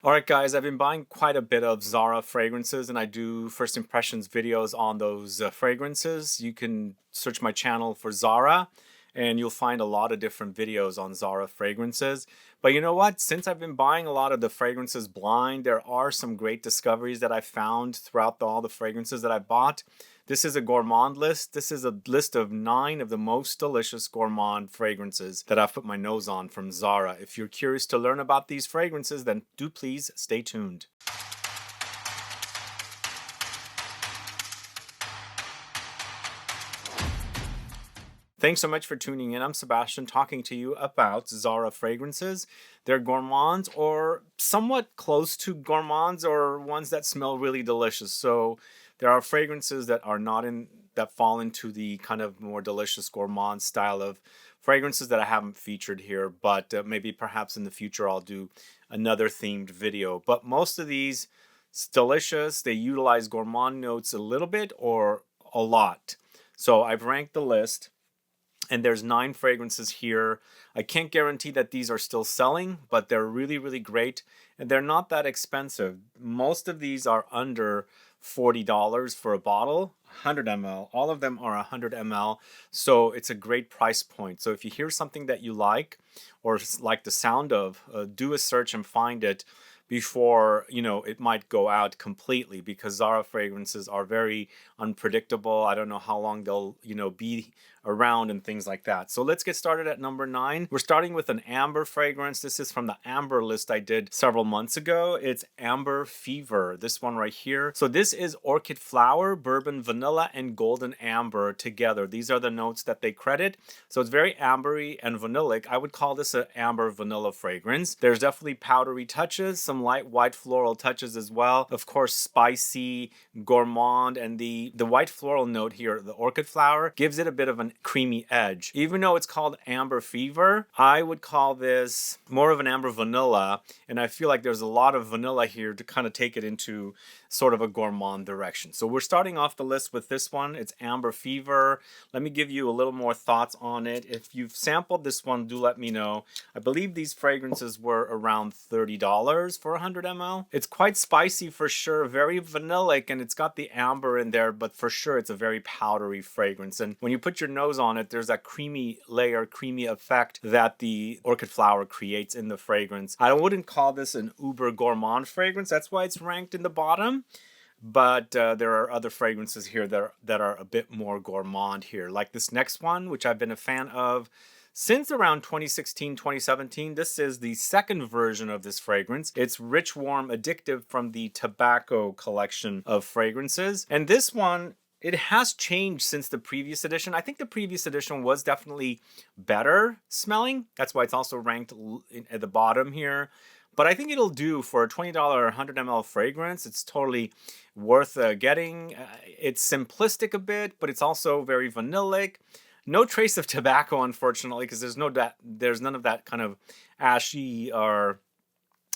Alright guys, I've been buying quite a bit of Zara fragrances and I do first impressions videos on those fragrances. You can search my channel for Zara and you'll find a lot of different videos on Zara fragrances. But you know what? Since I've been buying a lot of the fragrances blind, there are some great discoveries that I found throughout all the fragrances that I bought. This is a gourmand list. This is a list of 9 of the most delicious gourmand fragrances that I've put my nose on from Zara. If you're curious to learn about these fragrances, then do please stay tuned. Thanks so much for tuning in. I'm Sebastian talking to you about Zara fragrances. They're gourmands or somewhat close to gourmands or ones that smell really delicious. So there are fragrances that are not in that fall into the kind of more delicious gourmand style of fragrances that I haven't featured here, but maybe perhaps in the future I'll do another themed video. But most of these, it's delicious. They utilize gourmand notes a little bit or a lot. So I've ranked the list. And there's 9 fragrances here. I can't guarantee that these are still selling, but they're really, really great. And they're not that expensive. Most of these are under $40 for a bottle, 100 ml. All of them are 100 ml. So it's a great price point. So if you hear something that you like or like the sound of, do a search and find it before, it might go out completely, because Zara fragrances are very unpredictable. I don't know how long they'll, be around and things like that. So let's get started at number 9. We're starting with an amber fragrance. This is from the amber list I did several months ago. It's Amber Fever, this one right here. So this is orchid flower, bourbon, vanilla, and golden amber together. These are the notes that they credit. So it's very ambery and vanillic. I would call this an amber vanilla fragrance. There's definitely powdery touches, some light white floral touches as well. Of course, spicy, gourmand, and the white floral note here, the orchid flower, gives it a bit of an creamy edge. Even though it's called Amber Fever, I would call this more of an amber vanilla, and I feel like there's a lot of vanilla here to kind of take it into sort of a gourmand direction. So we're starting off the list with this one. It's Amber Fever. Let me give you a little more thoughts on it. If you've sampled this one, do let me know. I believe these fragrances were around $30 for 100 ml. It's quite spicy for sure, very vanillic, and it's got the amber in there, but for sure it's a very powdery fragrance. And when you put your nose on it, there's that creamy layer, creamy effect that the orchid flower creates in the fragrance. I wouldn't call this an uber gourmand fragrance. That's why it's ranked in the bottom. But there are other fragrances here that are a bit more gourmand here, like this next one, which I've been a fan of since around 2016, 2017. This is the second version of this fragrance. It's Rich, Warm, Addictive from the Tobacco collection of fragrances. And this one, it has changed since the previous edition. I think the previous edition was definitely better smelling. That's why it's also ranked at the bottom here. But I think it'll do for a $20 100 ml fragrance. It's totally worth getting. It's simplistic a bit, but it's also very vanillic. No trace of tobacco, unfortunately, because there's none of that kind of ashy or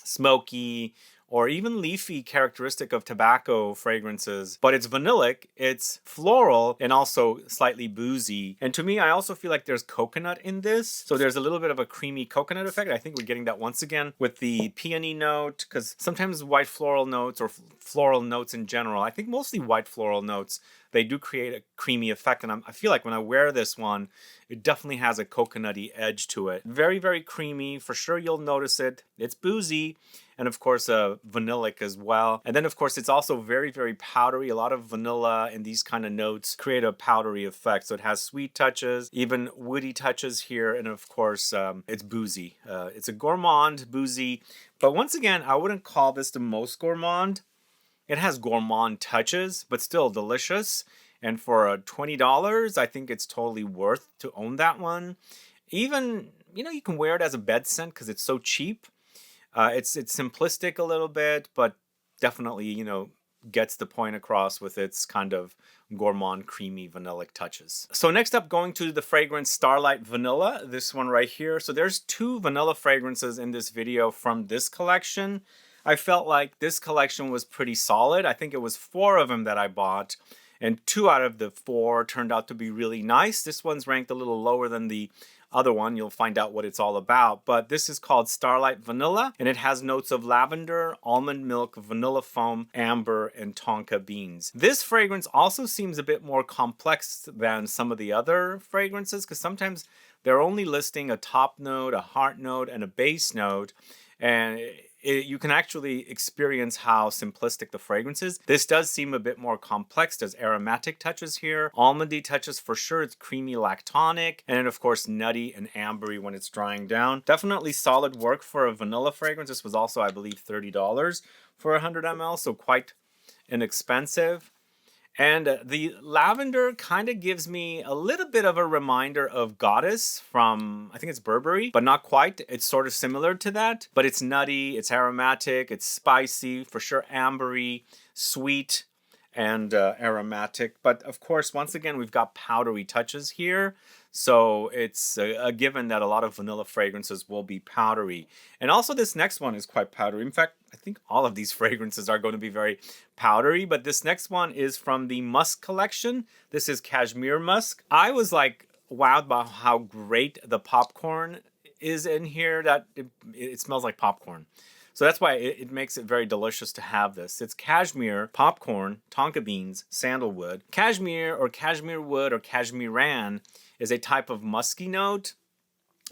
smoky or even leafy characteristic of tobacco fragrances, but it's vanillic, it's floral, and also slightly boozy. And to me, I also feel like there's coconut in this. So there's a little bit of a creamy coconut effect. I think we're getting that once again with the peony note, because sometimes white floral notes or floral notes in general, I think mostly white floral notes, they do create a creamy effect. And I feel like when I wear this one, it definitely has a coconutty edge to it. Very, very creamy. For sure, you'll notice it. It's boozy. And of course, vanillic as well. And then of course, it's also very, very powdery. A lot of vanilla and these kind of notes create a powdery effect. So it has sweet touches, even woody touches here. And of course, it's boozy. It's a gourmand, boozy. But once again, I wouldn't call this the most gourmand. It has gourmand touches, but still delicious. And for $20, I think it's totally worth to own that one. Even, you can wear it as a bed scent because it's so cheap. It's simplistic a little bit, but definitely, gets the point across with its kind of gourmand, creamy, vanillic touches. So next up, going to the fragrance Starlight Vanilla, this one right here. So there's 2 vanilla fragrances in this video from this collection. I felt like this collection was pretty solid. I think it was 4 of them that I bought, and 2 out of the 4 turned out to be really nice. This one's ranked a little lower than the other one, you'll find out what it's all about. But this is called Starlight Vanilla, and it has notes of lavender, almond milk, vanilla foam, amber, and tonka beans. This fragrance also seems a bit more complex than some of the other fragrances, because sometimes they're only listing a top note, a heart note, and a base note. And you can actually experience how simplistic the fragrance is. This does seem a bit more complex. There's aromatic touches here, almondy touches for sure. It's creamy lactonic, and then of course nutty and ambery when it's drying down. Definitely solid work for a vanilla fragrance. This was also, I believe, $30 for 100 ml, so quite inexpensive. And the lavender kind of gives me a little bit of a reminder of Goddess from, I think it's Burberry, but not quite. It's sort of similar to that, but it's nutty, it's aromatic, it's spicy, for sure ambery, sweet, and aromatic. But of course, once again, we've got powdery touches here. So it's a given that a lot of vanilla fragrances will be powdery. And also this next one is quite powdery. In fact, I think all of these fragrances are going to be very powdery, but this next one is from the Musk collection. This is Cashmere Musk. I was like wowed by how great the popcorn is in here, that it smells like popcorn. So that's why it makes it very delicious to have this. It's cashmere, popcorn, tonka beans, sandalwood. Cashmere or cashmere wood or cashmeran is a type of musky note.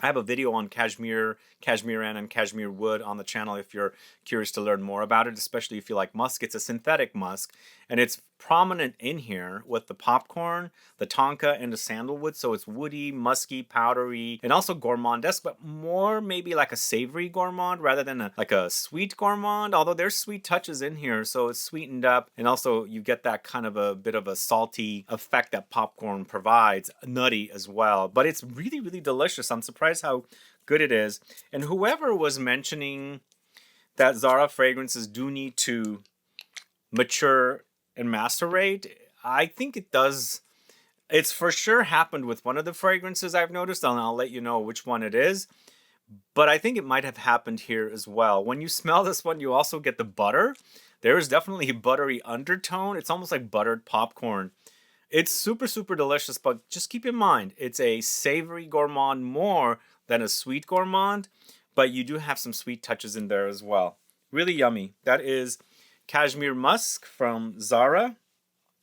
I have a video on cashmere, cashmeran, and cashmere wood on the channel if you're curious to learn more about it, especially if you like musk. It's a synthetic musk, and it's prominent in here with the popcorn, the tonka, and the sandalwood. So it's woody, musky, powdery, and also gourmandesque, but more maybe like a savory gourmand rather than like a sweet gourmand, although there's sweet touches in here, so it's sweetened up, and also you get that kind of a bit of a salty effect that popcorn provides, nutty as well. But it's really, really delicious. I'm surprised how good it is. And whoever was mentioning that Zara fragrances do need to mature and macerate, I think it does. It's for sure happened with one of the fragrances I've noticed, and I'll let you know which one it is. But I think it might have happened here as well. When you smell this one, you also get the butter. There is definitely a buttery undertone. It's almost like buttered popcorn. It's super, super delicious, but just keep in mind, it's a savory gourmand more than a sweet gourmand, but you do have some sweet touches in there as well. Really yummy. That is Cashmere Musk from Zara.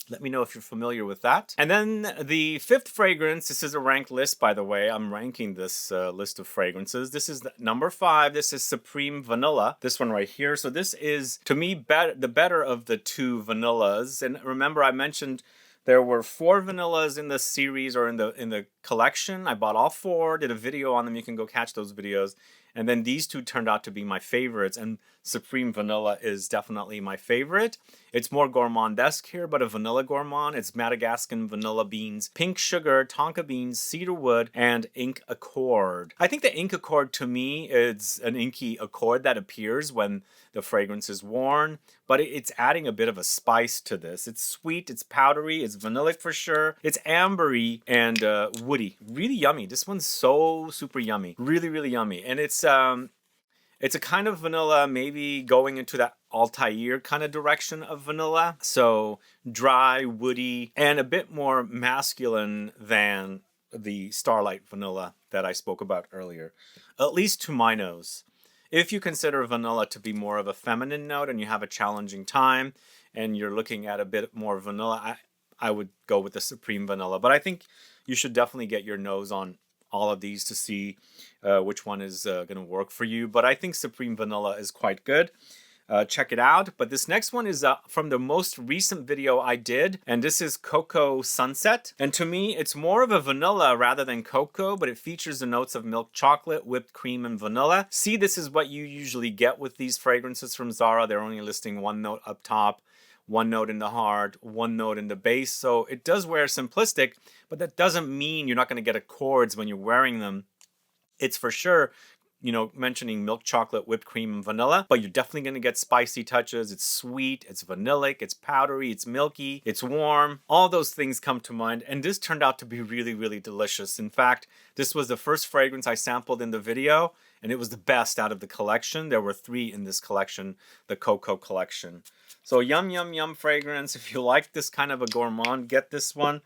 Let me know if you're familiar with that. And then the fifth fragrance, this is a ranked list, by the way. I'm ranking this list of fragrances. This is number 5. This is Supreme Vanilla. This one right here. So this is, to me, the better of the two vanillas. And remember, I mentioned there were 4 vanillas in the series or in the collection. I bought all 4, did a video on them. You can go catch those videos. And then these two turned out to be my favorites, and Supreme Vanilla is definitely my favorite. It's more gourmandesque here, but a vanilla gourmand. It's Madagascan vanilla beans, pink sugar, tonka beans, cedar wood, and ink accord. I think the ink accord to me is an inky accord that appears when the fragrance is worn, but it's adding a bit of a spice to this. It's sweet, it's powdery, it's vanillic for sure. It's ambery and woody. Really yummy. This one's so super yummy. Really, really yummy. And it's a kind of vanilla, maybe going into that Altair kind of direction of vanilla. So dry, woody, and a bit more masculine than the Starlight vanilla that I spoke about earlier, at least to my nose. If you consider vanilla to be more of a feminine note and you have a challenging time and you're looking at a bit more vanilla, I would go with the Supreme Vanilla. But I think you should definitely get your nose on all of these to see which one is going to work for you. But I think Supreme Vanilla is quite good. Check it out. But this next one is from the most recent video I did, and this is Cocoa Sunset. And to me, it's more of a vanilla rather than cocoa, but it features the notes of milk chocolate, whipped cream, and vanilla. See, this is what you usually get with these fragrances from Zara. They're only listing one note up top, one note in the heart, one note in the base. So it does wear simplistic, but that doesn't mean you're not going to get accords when you're wearing them. It's for sure, you know, mentioning milk chocolate, whipped cream, and vanilla, but you're definitely going to get spicy touches. It's sweet, it's vanillic, it's powdery, it's milky, it's warm. All those things come to mind, and this turned out to be really, really delicious. In fact, this was the first fragrance I sampled in the video, and it was the best out of the collection. There were 3 in this collection, the Cocoa collection. So yum, yum, yum fragrance. If you like this kind of a gourmand, get this one.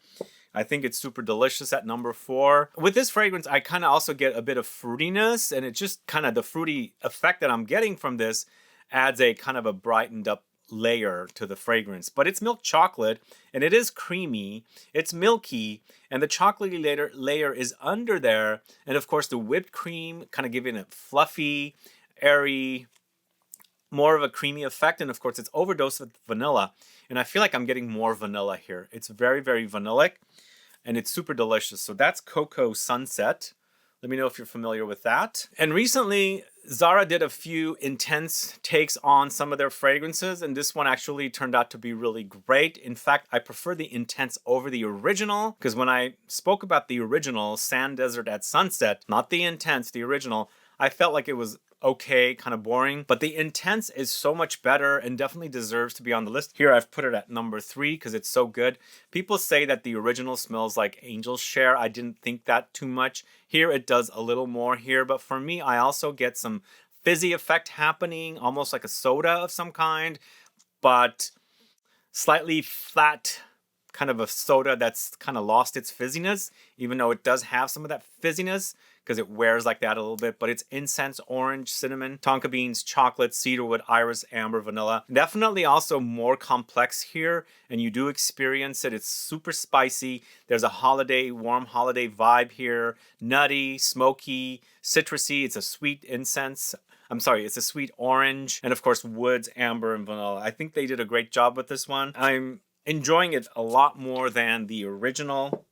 I think it's super delicious at number 4. With this fragrance, I kind of also get a bit of fruitiness, and it's just kind of the fruity effect that I'm getting from this adds a kind of a brightened up layer to the fragrance. But it's milk chocolate, and it is creamy, it's milky, and the chocolatey layer is under there. And of course, the whipped cream kind of giving it fluffy, airy, more of a creamy effect. And of course, it's overdosed with vanilla. And I feel like I'm getting more vanilla here. It's very, very vanillic, and it's super delicious. So that's Cocoa Sunset. Let me know if you're familiar with that. And recently, Zara did a few intense takes on some of their fragrances, and this one actually turned out to be really great. In fact, I prefer the intense over the original, because when I spoke about the original, Sand Desert at Sunset, not the intense, the original, I felt like it was okay, kind of boring, but the intense is so much better and definitely deserves to be on the list. Here I've put it at number 3 because it's so good. People say that the original smells like Angel's Share. I didn't think that too much. Here it does a little more here, but for me, I also get some fizzy effect happening, almost like a soda of some kind, but slightly flat, kind of a soda that's kind of lost its fizziness, even though it does have some of that fizziness, because it wears like that a little bit. But it's incense, orange, cinnamon, tonka beans, chocolate, cedarwood, iris, amber, vanilla. Definitely also more complex here, and you do experience it. It's super spicy. There's a holiday, warm holiday vibe here. Nutty, smoky, citrusy. It's a sweet incense. I'm sorry, it's a sweet orange. And of course, woods, amber, and vanilla. I think they did a great job with this one. I'm enjoying it a lot more than the original.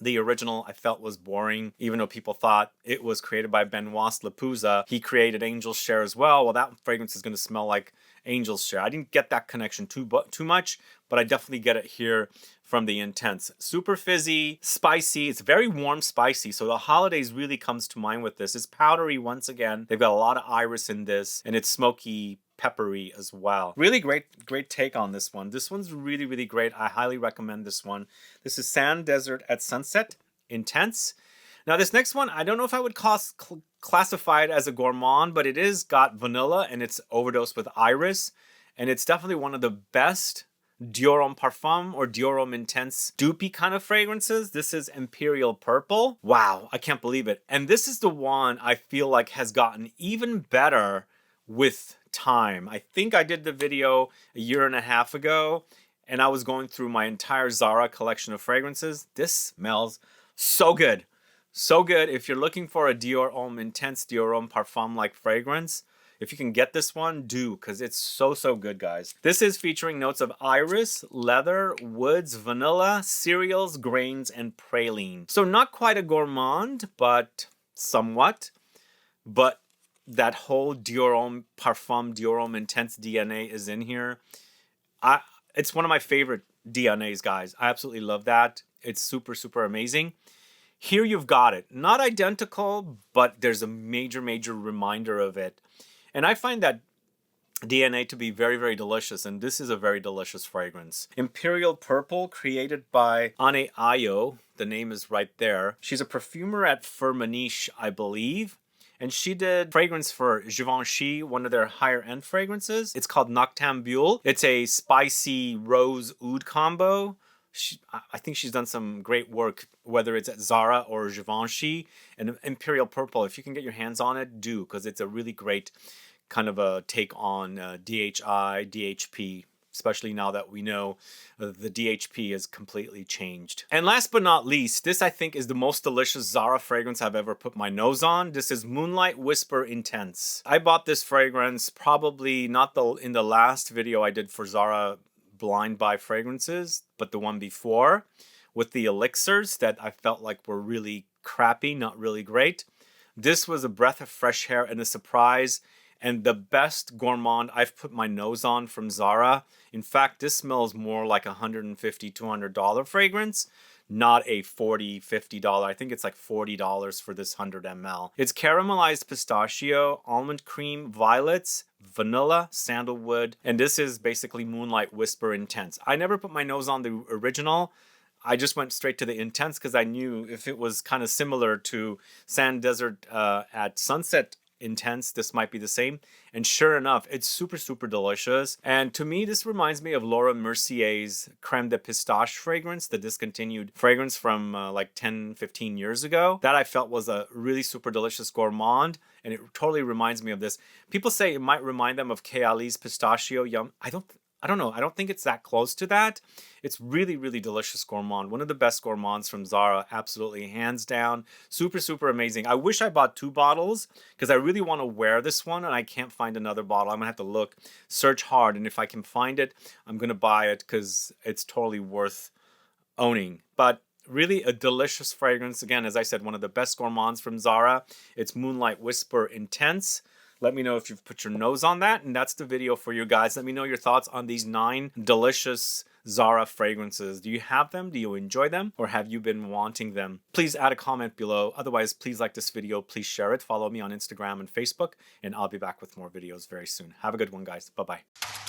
The original I felt was boring, even though people thought it was created by Benoit Lapuza. He created Angel's Share as well. Well, that fragrance is going to smell like Angel's Share. I didn't get that connection too much, but I definitely get it here from the intense. Super fizzy, spicy. It's very warm spicy, so the holidays really comes to mind with this. It's powdery once again. They've got a lot of iris in this, and it's smoky, peppery as well. Really great take on this one. This one's really, really great. I highly recommend this one. This is Sand Desert at Sunset, Intense. Now this next one, I don't know if I would classify it as a gourmand, but it is got vanilla and it's overdosed with iris. And it's definitely one of the best Dior Homme Parfum or Dior Homme Intense dupey kind of fragrances. This is Imperial Purple. Wow, I can't believe it. And this is the one I feel like has gotten even better with time. I think I did the video a year and a half ago, and I was going through my entire Zara collection of fragrances. This smells so good. So good. If you're looking for a Dior Homme Intense, Dior Homme Parfum-like fragrance, if you can get this one, do, because it's so good, guys. This is featuring notes of iris, leather, woods, vanilla, cereals, grains, and praline. So not quite a gourmand, but somewhat. But that whole Dior Homme Parfum, Dior Homme Intense DNA is in here. It's one of my favorite DNAs, guys. I absolutely love that. It's super amazing. Here you've got it. Not identical, but there's a major reminder of it. And I find that DNA to be very delicious, and this is a very delicious fragrance. Imperial Purple, created by Anne Ayo. The name is right there. She's a perfumer at Firmenich, I believe. And she did fragrance for Givenchy, one of their higher end fragrances. It's called Noctambule. It's a spicy rose oud combo. I think she's done some great work, whether it's at Zara or Givenchy. And Imperial Purple, if you can get your hands on it, do, because it's a really great kind of a take on DHI, DHP, especially now that we know the DHP has completely changed. And last but not least, this I think is the most delicious Zara fragrance I've ever put my nose on. This is Moonlight Whisper Intense. I bought this fragrance probably not in the last video I did for Zara blind buy fragrances, but the one before with the elixirs that I felt like were really crappy, not really great. This was a breath of fresh air and a surprise, and the best gourmand I've put my nose on from Zara. In fact, this smells more like $150, $200 fragrance, not a $40, $50. I think it's like $40 for this 100 ml. It's caramelized pistachio, almond cream, violets, vanilla, sandalwood, and this is basically Moonlight Whisper Intense. I never put my nose on the original. I just went straight to the Intense because I knew if it was kind of similar to Sand Desert at Sunset intense, this might be the same. And sure enough, it's super, super delicious. And to me, this reminds me of Laura Mercier's Creme de Pistache fragrance, the discontinued fragrance from like 10, 15 years ago. That I felt was a really super delicious gourmand. And it totally reminds me of this. People say it might remind them of Kayali's Pistachio Yum. I don't know. I don't think it's that close to that. It's really, really delicious gourmand. One of the best gourmands from Zara. Absolutely, hands down. Super, super amazing. I wish I bought 2 bottles because I really want to wear this one and I can't find another bottle. I'm going to have to look, search hard. And if I can find it, I'm going to buy it because it's totally worth owning. But really a delicious fragrance. Again, as I said, one of the best gourmands from Zara. It's Moonlight Whisper Intense. Let me know if you've put your nose on that. And that's the video for you guys. Let me know your thoughts on these 9 delicious Zara fragrances. Do you have them? Do you enjoy them? Or have you been wanting them? Please add a comment below. Otherwise, please like this video. Please share it. Follow me on Instagram and Facebook. And I'll be back with more videos very soon. Have a good one, guys. Bye-bye.